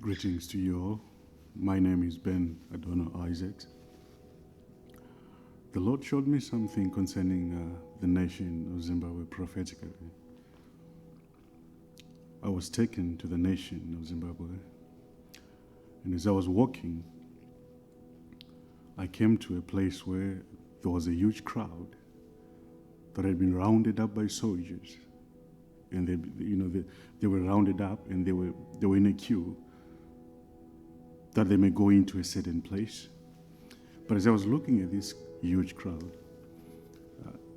Greetings to you all. My name is Ben Adona Isaac. The Lord showed me something concerning the nation of Zimbabwe prophetically. I was taken to the nation of Zimbabwe, and as I was walking, I came to a place where there was a huge crowd that had been rounded up by soldiers, and they were rounded up and they were in a queue that they may go into a certain place. But as I was looking at this huge crowd,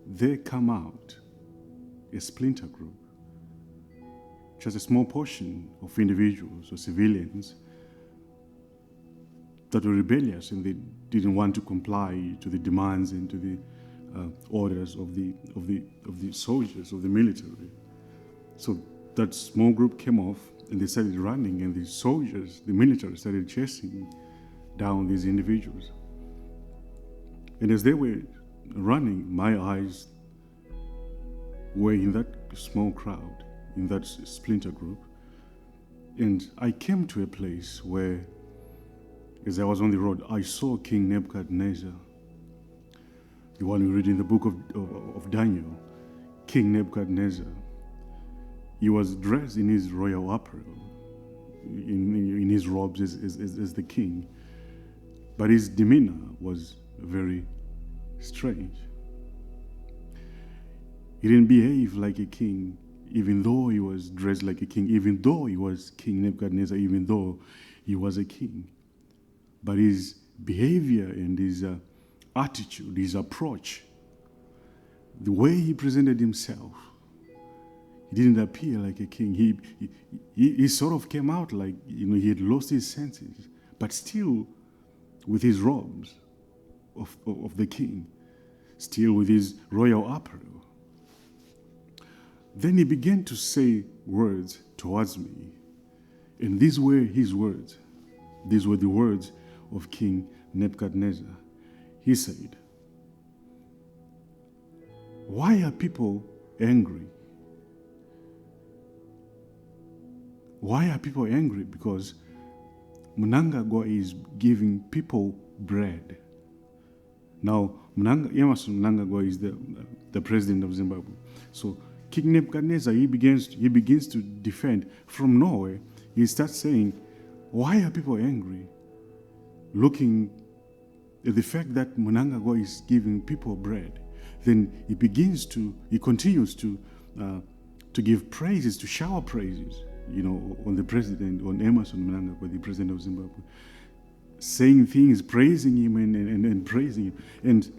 there come out a splinter group, just a small portion of individuals or civilians that were rebellious and they didn't want to comply to the demands and to the orders of the soldiers, of the military. So that small group came off and they started running, and the soldiers, the military, started chasing down these individuals. And as they were running, my eyes were in that small crowd, in that splinter group. And I came to a place where, as I was on the road, I saw King Nebuchadnezzar, the one we read in the book of Daniel. King Nebuchadnezzar, he was dressed in his royal apparel, in his robes as the king, but his demeanor was very strange. He didn't behave like a king, even though he was dressed like a king, even though he was King Nebuchadnezzar, even though he was a king. But his behavior and his attitude, his approach, the way he presented himself, he didn't appear like a king. He sort of came out like, he had lost his senses, but still with his robes of the king, still with his royal apparel. Then he began to say words towards me, and these were his words. These were the words of King Nebuchadnezzar. He said, "Why are people angry? Why are people angry? Because Mnangagwa is giving people bread." Now, Emerson Mnangagwa is the president of Zimbabwe. So King Nebuchadnezzar, he begins to defend. From nowhere, he starts saying, "Why are people angry?" Looking at the fact that Mnangagwa is giving people bread. Then he continues to give praises, to shower praises, on the president, on Emerson Mnangagwa, the president of Zimbabwe, saying things, praising him and praising him. And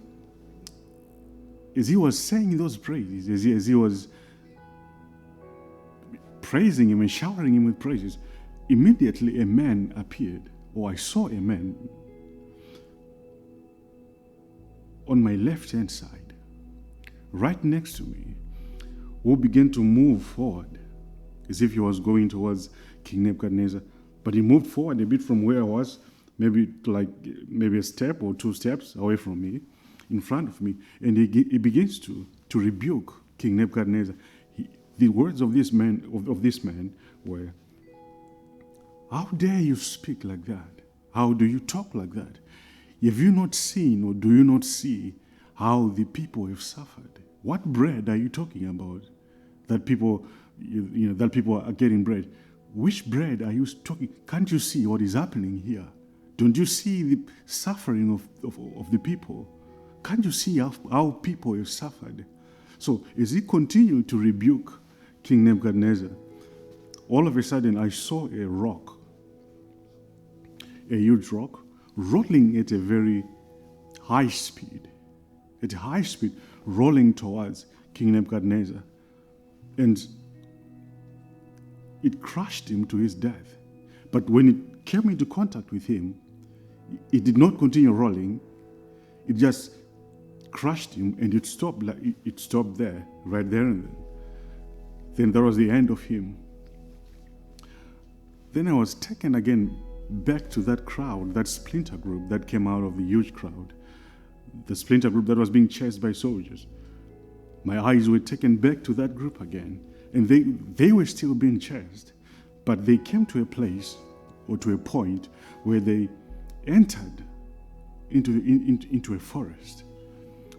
as he was saying those praises, as he was praising him and showering him with praises, immediately a man appeared, or I saw a man on my left-hand side, right next to me, who began to move forward as if he was going towards King Nebuchadnezzar. But he moved forward a bit from where I was, maybe a step or two steps away from me, in front of me, and he begins to rebuke King Nebuchadnezzar. The words of this man were, "How dare you speak like that? How do you talk like that? Have you not seen, or do you not see how the people have suffered? What bread are you talking about? That people are getting bread. Which bread are you talking? Can't you see what is happening here? Don't you see the suffering of the people? Can't you see how people have suffered?" So as he continued to rebuke King Nebuchadnezzar, all of a sudden I saw a rock, a huge rock, rolling at a very high speed, rolling towards King Nebuchadnezzar. And it crushed him to his death. But when it came into contact with him, it did not continue rolling. It just crushed him, and it stopped there, right there and then. Then that was the end of him. Then I was taken again back to that crowd, that splinter group that came out of the huge crowd, the splinter group that was being chased by soldiers. My eyes were taken back to that group again, and they were still being chased, but they came to a place or to a point where they entered into a forest.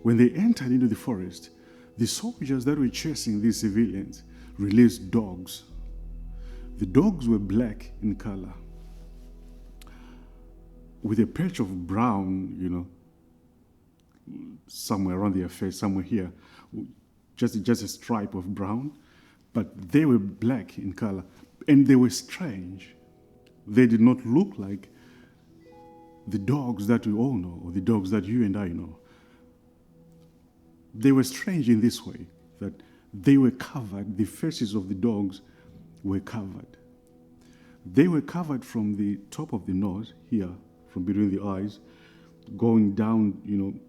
When they entered into the forest, the soldiers that were chasing these civilians released dogs. The dogs were black in color, with a patch of brown, somewhere around their face, somewhere here, just a stripe of brown, but they were black in color, and they were strange. They did not look like the dogs that we all know, or the dogs that you and I know. They were strange in this way, that they were covered, the faces of the dogs were covered. They were covered from the top of the nose, here, from between the eyes, going down,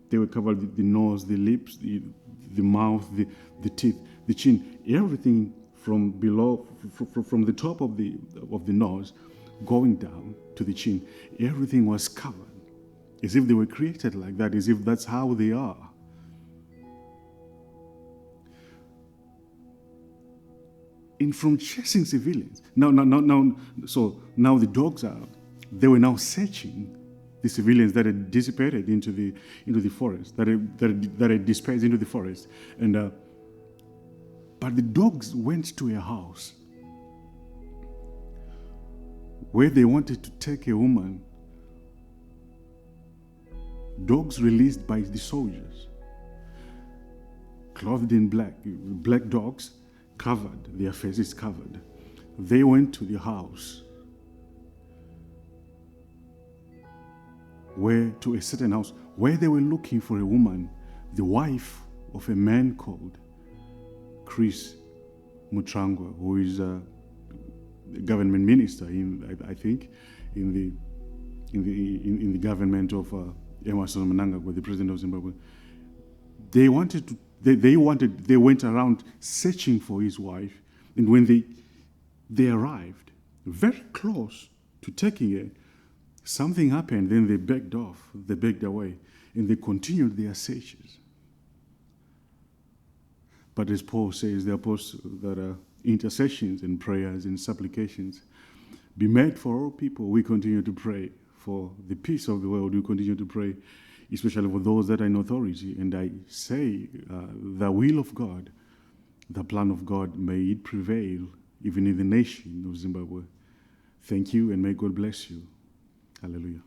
they were covered the nose, the lips, the mouth, the teeth, the chin, everything from below, from the top of the nose, going down to the chin. Everything was covered, as if they were created like that, as if that's how they are. And from chasing civilians, now the dogs they were now searching the civilians that had dissipated into the forest, that had dispersed into the forest, and but the dogs went to a house where they wanted to take a woman. Dogs released by the soldiers, clothed in black dogs, covered, their faces covered. They went to the house, to a certain house, where they were looking for a woman, the wife of a man called Chris Mutrangwa, who is a government minister I think in the government of Emerson Mnangagwa, the president of Zimbabwe. They went around searching for his wife, and when they arrived very close to taking her, something happened. Then they backed away, and they continued their searches. But as Paul says, the apostle, that intercessions and prayers and supplications be made for all people. We continue to pray for the peace of the world. We continue to pray, especially for those that are in authority. And I say, the will of God, the plan of God, may it prevail even in the nation of Zimbabwe. Thank you, and may God bless you. Hallelujah.